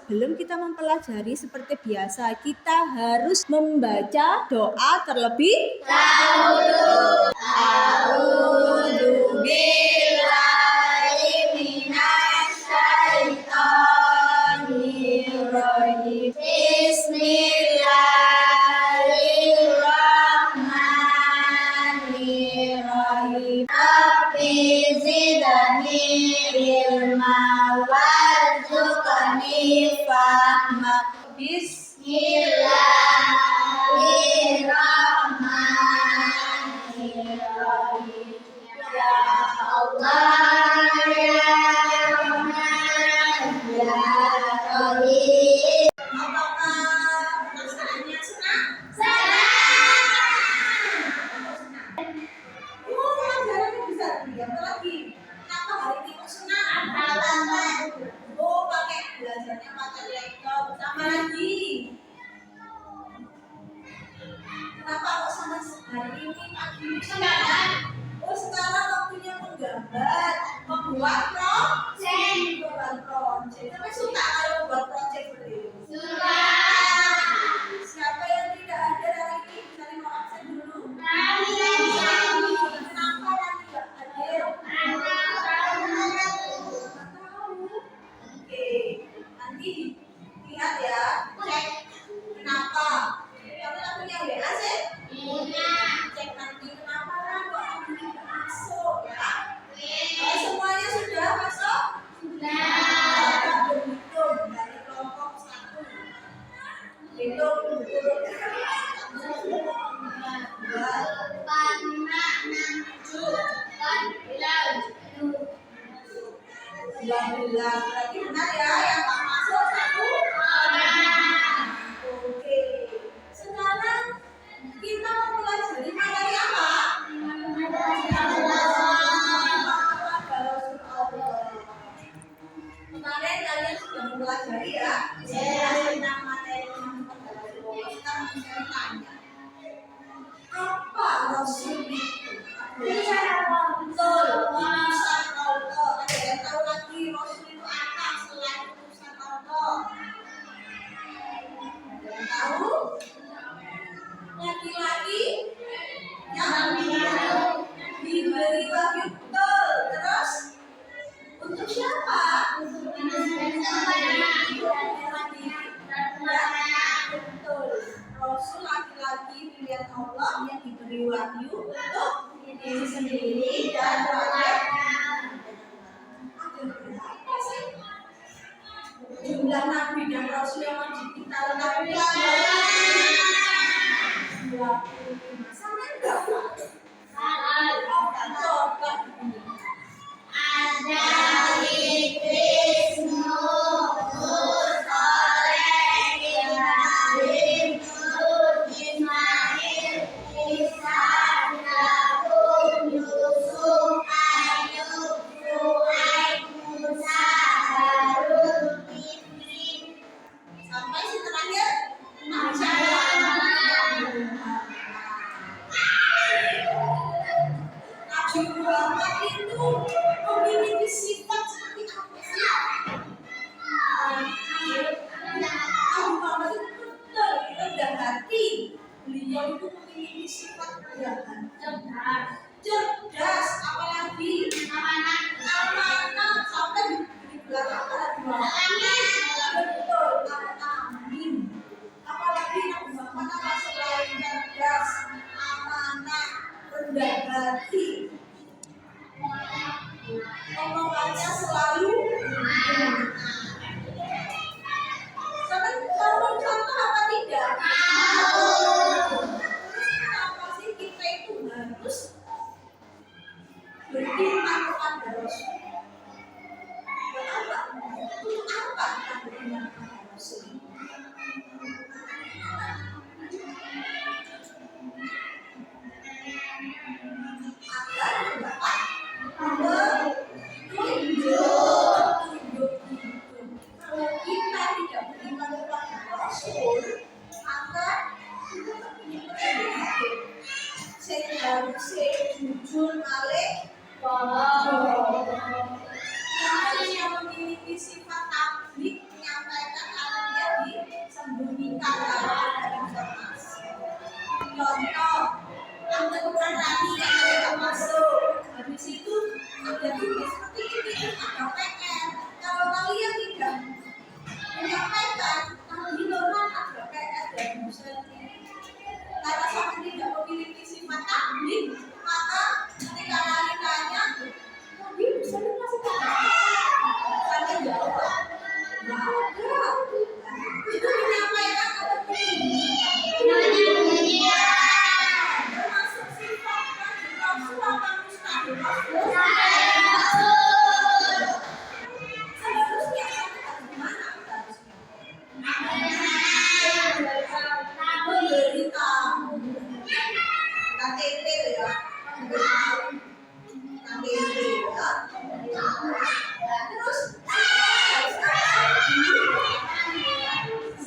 sebelum kita mempelajari seperti biasa, kita harus membaca doa terlebih dahulu. A'udzu billahi minasyaitonir rajim. Bismillahirrahmanirrahim. Rabbi zidni ilma warzuqni fahma. Bismillahirrahmanirrahim. Ya Allah ya Rahman ya Rahim. Apakah perasaannya senang? Pelajarannya bisa lihat lagi. Kenapa hari ini kok senang? Pakai belajarnya pakai laptop. Sama lagi. Kenapa kok sama hari ini pagi senang? Sekarang waktunya menggambar, membuat project. Tapi suka kalau membuat project seperti itu? Suka. Siapa yang tidak ada hari ini bisa mau absen dulu? Kenapa Rani nggak hadir? Oke, nanti lihat ya. Cek kenapa? Kamu punya WA sih? Iya. Cek nanti kenapa kok aku tidak masuk ya? Semuanya sudah masuk? Sudah. Berhitung dari kelompok 1. Hitung dulu. 12 berarti benar ya, yang tak masuk 1 orang. Oke, sekarang kita mempelajari materi apa? Kemarin kalian sudah mempelajari ya? Tentang materi sekarang saya tanya, apa Rasul itu? Betul, utusan Allah. Ada yang tahu lagi Rasul itu apa selain utusan Allah? Ada yang tahu? Laki-laki yang diberi wahyu, betul. Terus untuk siapa? Betul. Rasul laki-laki pilihan Allah yang diberi wahyu untuk diri sendiri dan rakyat. Ada berapa sih jumlah nabi dan rasul yang kita lengkapi? 25. Sama berapa? Coba ini. Ada Idris, Nuh, Saleh, Ibrahim, Lut, Ismail, Isa, Yakub, Yusuf, Ayub, Shu'aib, Musa, Harun, Idris. Sampai si terakhir Nabi Muhammad itu memiliki sifat seperti apa sih? Nabi Muhammad itu betul rendah hati. Beliau itu memiliki sifat rendah hati, cerdas, apalagi amanah sampai di belakang Nabi Muhammad. Betul, amin. Apalagi Nabi Muhammad apa selain cerdas, amanah, rendah hati, omongannya selalu kalau contoh apa tidak? Kenapa sih kita itu harus beriman kepada Rasul? Buat apa? Untuk apa kita beriman kepada Rasul? Agar petunjuk itu. Kalau kita tidak beriman kepada Rasul, maka kita tak punya petunjuk. Saya harus jujur malih. Yang memiliki sifat tablik menyampaikan situ ada tugas seperti ini, ada PR. Kalau kalian tidak menyampaikan, nanti orang ada PR dan dosen. Karena sampai tidak memiliki sifat taklim, maka ketika kalian tanya, tapi bisa dikasih tahu. Kalian jawab, nggak ada. Itu menyampaikan atau tidak? Termasuk sifat palsu atau mustahil? Seharusnya kamu harus gimana? Memberitahu KTP ya, KTP ya. Terus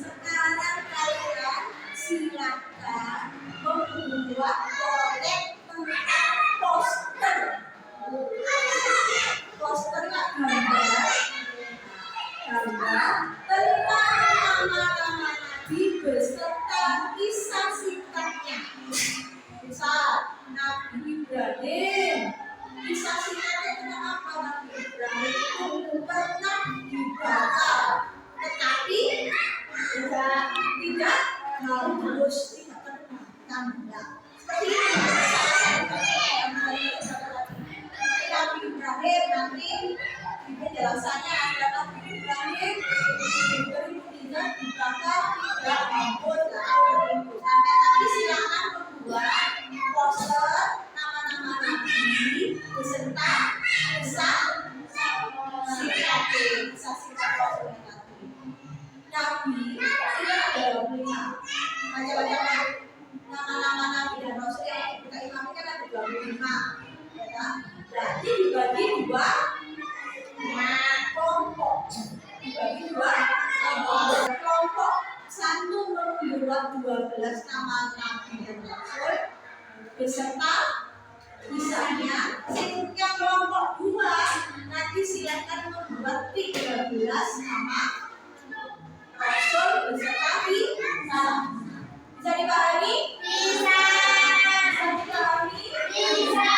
sekarang kalian silakan membuat proyek tentang poster. Poster gambar tentang nama-nama Nabi beserta kisah singkatnya. Misal Nabi Ibrahim, kisah singkatnya tentang apa? Nabi Ibrahim itu pernah dibakar, tetapi tidak harus tidak tertanda. Seperti Nabi Ibrahim nanti penjelasannya ada Nabi Ibrahim tidak dibakar, tidak mampus, sampai nanti silakan membuat poster nama-nama Nabi beserta kisah singkat poster Nabi itu ada 5 macam-macam nama-nama Nabi dan Rasul yang kita imami kan ada 25 ya. Berarti dibagi 2 kelompok, dibagi 2 kelompok. Satu membuat 12 nama Nabi dan Rasul beserta kisahnya. Yang kelompok 2 nanti silakan membuat 13 nama Rasul beserta kisah. Bisa dipahami? Bisa. Bisa dipahami? Bisa.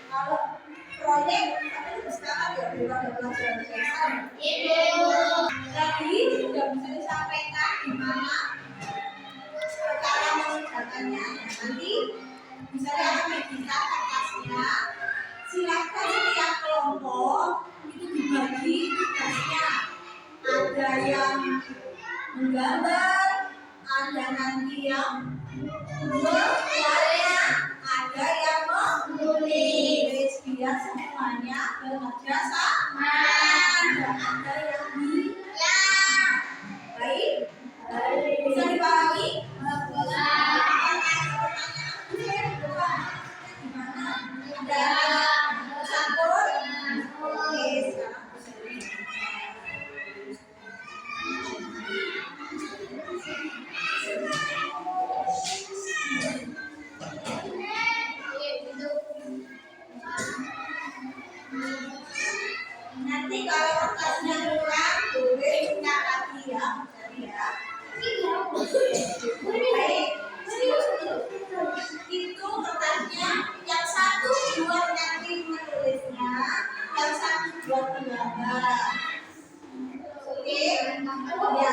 Kalau proyek sekarang ya udah pelajaran besar. Tadi sudah bisa disampaikan gimana cara mengerjakannya. Nanti bisa kita kertasnya. Silakan setiap kelompok itu dibagi tugasnya. Ada yang menggambar, ada nanti yang berwarna, ada yang menulis, biar semuanya bekerja sama. Ada yang baik, bisa dipahami? Ada campur, oke sekarang nanti kalau kertasnya kurang boleh minta lagi ya, baik. Itu kertasnya yang satu buat nanti menulisnya, yang satu buat menggambar. Oke, ya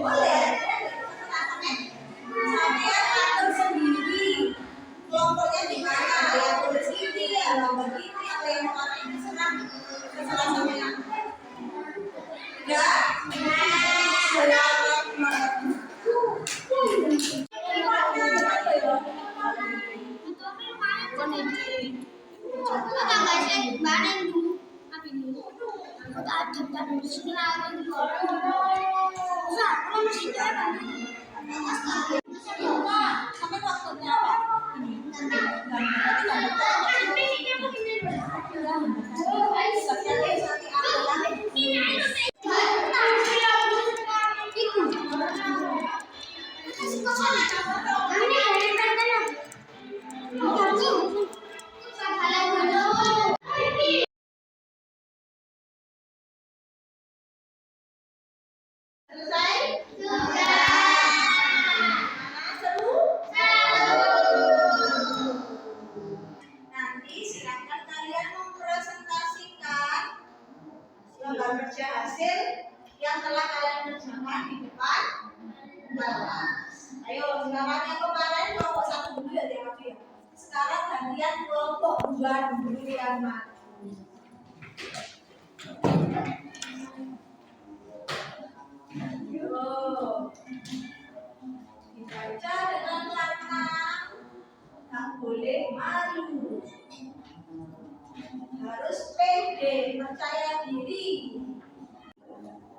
boleh. Saya atur sendiri. Kelompoknya di mana? Yang tulis ini, yang gambar ini, atau yang warna ini senang. Terserah sampean. Ya. Sampai waktunya apa? Selesai? Ayo, sekarang yang kemarin kelompok 1 dulu ya dia ya. Sekarang gantian kelompok 2 dulu yang mati. Ayo. Dibaca dengan lantang. Tak boleh malu. Harus pede, percaya diri.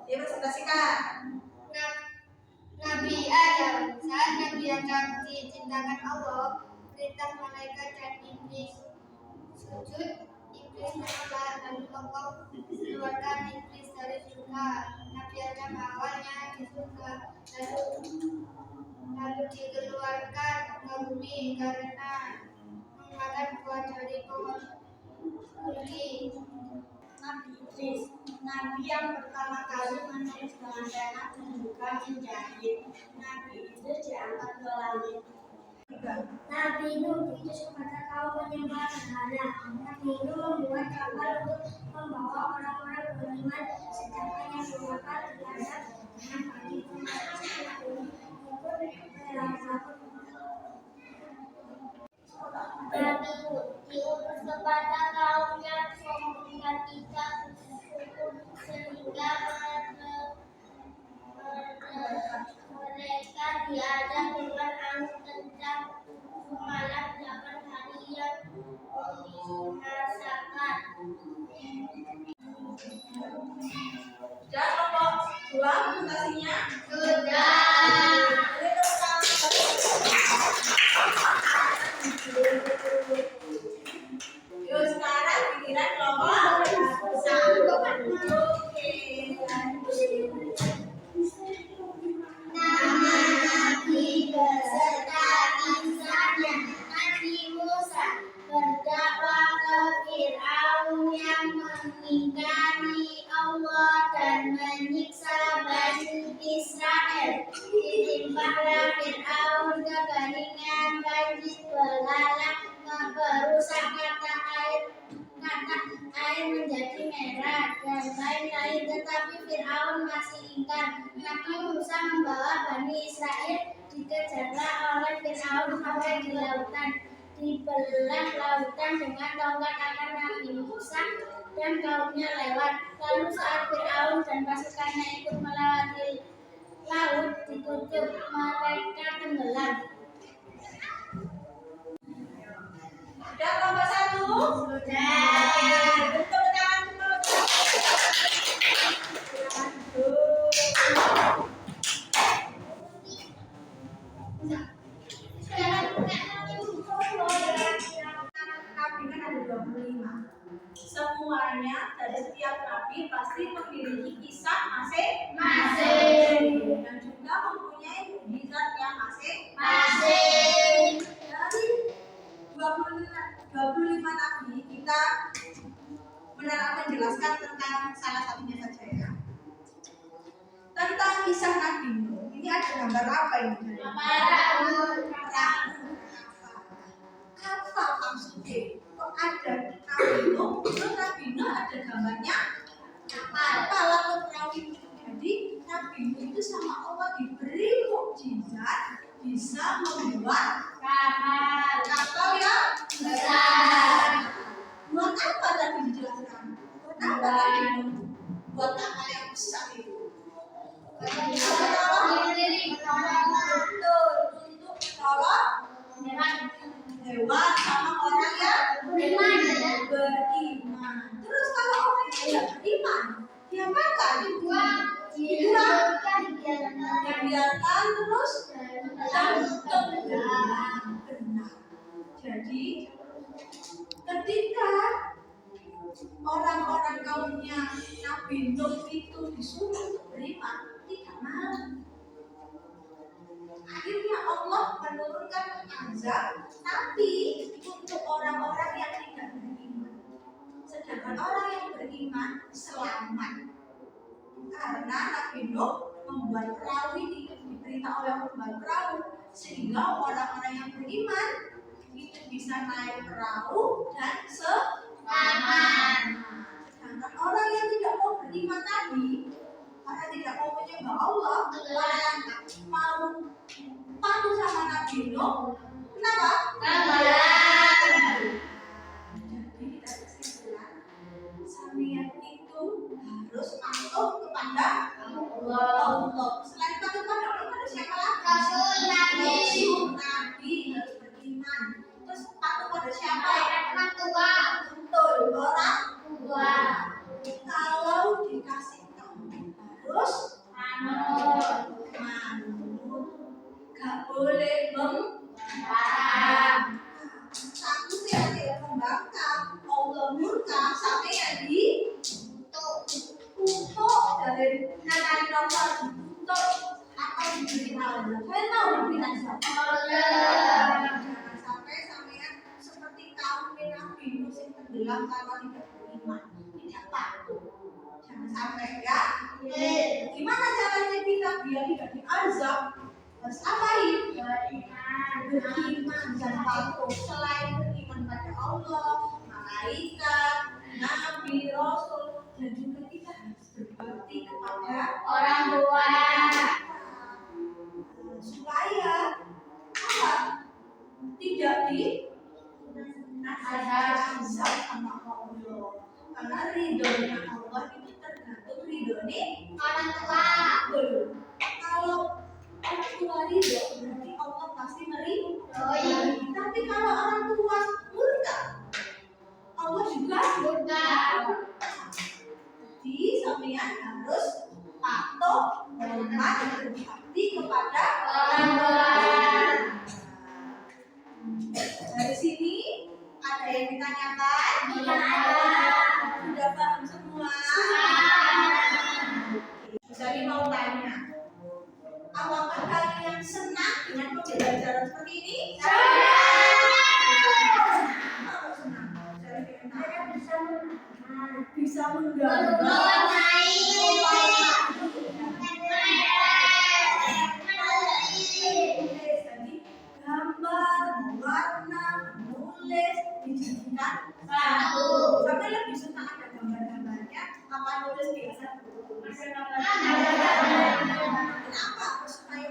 Dia presentasikan. Nabi Adam, saat Nabi Adam diciptakan Allah, perintah malaikat dan iblis sujud. Iblis menolak, lalu Allah keluarkan iblis dari surga. Nabi Adam awalnya di surga, lalu dikeluarkan ke bumi karena memakan buah dari pohon kulki. Nabi Idris, Nabi yang pertama kali menulis dengan pena membuka menjahit. Nabi Idris diangkat ke langit. Nabi Nuh diutus kepada kaum menyembah berhala. Nabi Nuh membuat kapal untuk membawa orang-orang beriman, sedangkan yang berakal diadab dengan bagi umat Islam ikut berangkat. Nabi Hud diutus kepada kaumnya memberikan 3 suku sehingga mereka diajak dengan angin kencang semalam 8 hari yang membinasakan. Sudah kelompok 2 presentasinya? Sudah. Yuk sekarang giliran kelompok 1. Oke. Nama Nabi beserta kisahnya. Nabi Musa berdakwah ke Fir'aun yang mengingkari Allah dan menyiksa Bani Israel. Ditimpahlah Fir'aun kekeringan, banjir belalang, merusak kata air menjadi merah dan lain-lain, tetapi Fir'aun masih ingkar. Nabi Musa membawa Bani Israel dikejarlah oleh Fir'aun sampai di lautan. Dibelah lautan dengan tongkat agar Nabi Musa dan kaumnya lewat. Lalu saat Fir'aun dan pasukannya ikut melewati laut ditutup, mereka tenggelam. Sudah kelompok 1? Sudah. Bentuk tangan Nabi kan ada 25. Semuanya dari setiap nabi pasti memiliki kisah masing-masing dan juga mempunyai mukjizat yang masing-masing. Dari 25 nabi kita menjelaskan tentang salah satunya saja ya. Tentang kisah Nabi Nuh. Ini ada gambar apa ini? Perahu. Apa maksudnya? Kok ada Nabi Nuh? Terus Nabi Nuh ada gambarnya apa lalu perahu itu? Jadi Nabi Nuh itu sama Allah diberi mukjizat bisa membuat kapal yang besar. Buat apa tadi dijelaskan? Buat apa tadi? Buat kapal yang besar itu? Untuk menolong hewan sama orang yang beriman. Terus kalau orang yang tidak beriman, diapakan? Dibiarkan terus tenggelam. Benar. Jadi ketika orang-orang kaumnya Nabi Nuh itu disuruh beriman, tidak mau. Akhirnya Allah menurunkan azab, tapi untuk orang-orang yang tidak beriman. Sedangkan orang yang beriman selamat. Karena Nabi Nuh membuat perahu ini, diperintah oleh Allah membuat perahu, sehingga orang-orang yang beriman itu bisa naik perahu dan selamat. Sedangkan orang yang tidak mau beriman tadi, karena tidak mau menyembah Allah, orang yang mau sama Nabi Nuh. Kenapa? Jadi kita kesimpulan, sampeyan itu harus patuh kepada Allah. Selain patuh kepada Allah, ada siapa lagi? Nabi harus beriman. Terus patuh pada siapa? Betul, orang tua. Kalau dikasih tahu harus manut. Gak boleh membangkang. Satu tidak membangkang. Allah murka sampai yang dikutuk dari Nabi Muhammad dikutuk atau diberi Allah. Kalian tahu diberikan siapa? Jangan sampai sampean seperti kaum Nabi Nuh yang tenggelam karena tidak beriman, tidak patuh. Jangan sampai ya. Gimana caranya kita biar tidak diazab? Harus apain? Beriman dan patuh. Selain beriman pada Allah, malaikat, nabi, rasul, dan juga kita harus berbakti kepada Orang tua. supaya apa? Tidak azab sama Allah. Karena ridhonya Allah itu tergantung ridhonya Orang tua. betul. Kalau orang tua ridho berarti Allah pasti meridhoi. Tapi kalau orang tua murka, Allah juga Murka. Jadi sampeyan harus patuh, hormat, dan berbakti kepada Orang tua. Dari sini ada yang ditanyakan? Sudah paham semua? Jadi mau tanya, apakah kalian senang dengan pembelajaran seperti ini? Kalau senang, jadi bisa menggambar. Jadi gambar, mewarna, menulis, dijadikan satu. Sampai lebih suka ada gambar-gambarnya, apa nulis biasa? Kenapa? Supaya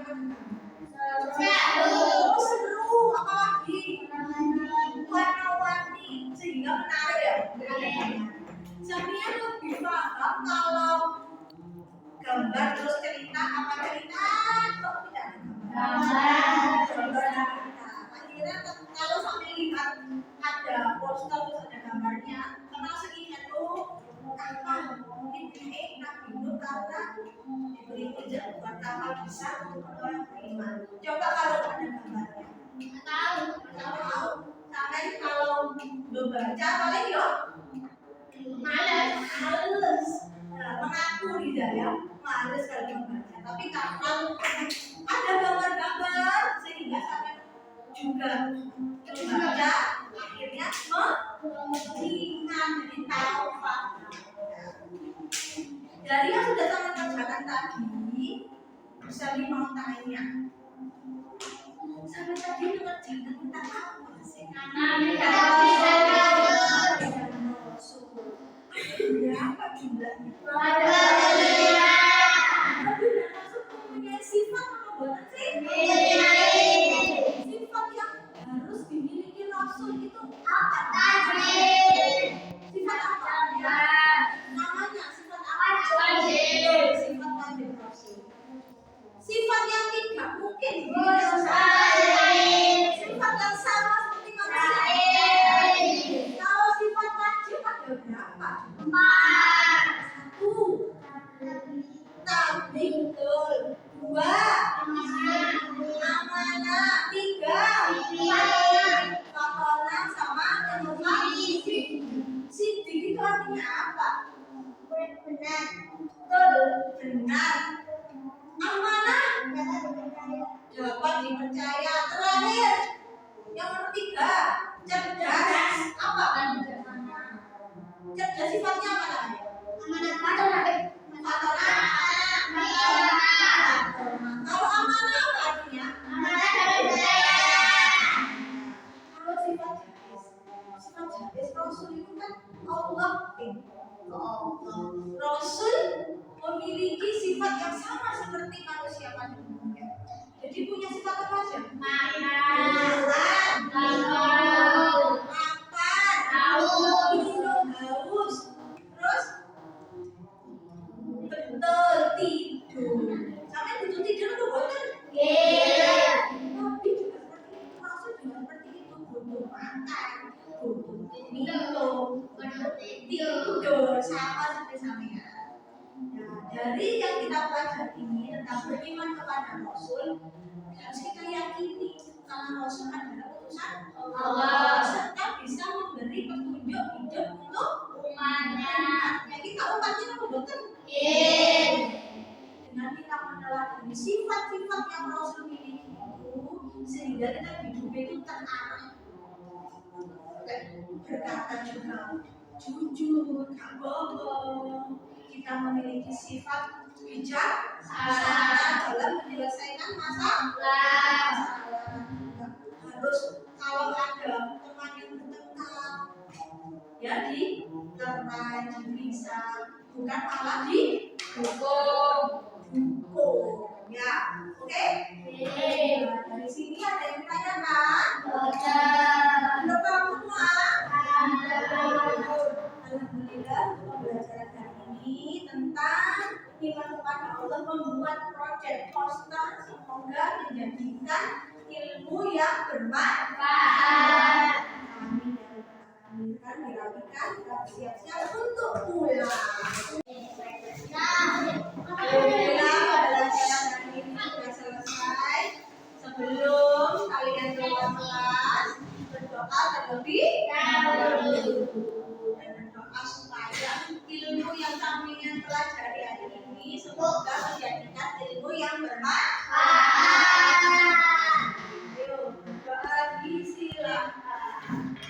seru, apalagi warna-warni sehingga menarik ya. Sampeyan lebih paham kalau gambar terus cerita apa cerita kok tidak ada gambar. Akhirnya kalau sampai lihat ada poster terus ada gambarnya, karena ingat apa ini Nabi Nuh karena diberi ujian buat kapal besar untuk orang beriman. Coba kalau ada gambarnya, tahu sampai kalau membaca paling yo males. Mengaku hidayah males kalau membaca. Tapi kalau ada gambar-gambar sehingga sampai juga membaca, akhirnya mengingat jadi tahu fakta. Dari yang sudah saya kerjakan tadi, bisa mau tanya. Sampai tadi mengerjakan tentang apa sih? Berapa jumlahnya? Mempunyai sifat apa buatan sih? Sifat yang harus dimiliki Rasul itu apa? Sifat apa? Namanya sifat apa? Sifat wajib Rasul. Sifat yang tidak mungkin sifat yang sama seperti manusia. Kalau sifat wajib ada berapa? 1. Tabligh, 2. Amanah, 3. Fatonah sama yang keempat sidik itu artinya apa? Benar. Amanah dapat dipercaya. Terakhir yang nomor 3, cerdas. Apa kan cerdas sifatnya apa? Kalau amanah apa artinya? Kalau sifat jahis Rasul itu kan Allah. Rasul memiliki sifat yang sama seperti manusia pada umumnya. Jadi Jadi punya sifat apa aja? Makan, Makan, minum, haus. Terus betul tidur. Sampai butuh tidur apa boten? Tapi juga seperti itu, maksud juga seperti itu. Butuh makan, butuh minum, butuh tidur, sama seperti sampean. Nah, dari yang kita pelajari ini tentang beriman kepada Rasul, harus kita yakini kalau Rasul adalah utusan Allah serta bisa memberi petunjuk hidup untuk umatnya. umatnya. Kita umatnya apa betul? Dengan kita meneladani sifat-sifat yang Rasul miliki itu, sehingga kita hidup itu terarah. Berkata juga jujur, gak bohong. Kita memiliki sifat bijak dalam menyelesaikan masalah. Harus kalau ada teman yang bertengkar, ya dilerai, diperiksa, bukan malah dihukum. Ya, oke? Nah, dari sini ada yang ditanyakan? Belum kamu semua? Alhamdulillah pembelajaran hari ini tentang iman kepada Allah membuat proyek poster semoga menjadikan ilmu yang bermanfaat. Amin ya rabbal alamin. Dirapikan, kita siap-siap untuk pulang. Alhamdulillah pembelajaran hari ini sudah selesai. Sebelum kalian keluar kelas, berdoa terlebih dahulu dan berdoa supaya ilmu yang kami pelajari hari ini semoga menjadikan ilmu yang bermanfaat. Ayo berdoa lagi, silakan.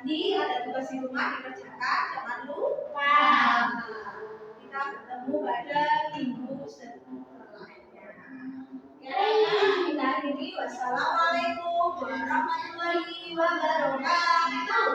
Nanti ada tugas di rumah dikerjakan, jangan lupa. Kita ketemu pada minggu setelahnya. Ya, kita akhiri. Wassalamualaikum warahmatullahi wabarakatuh.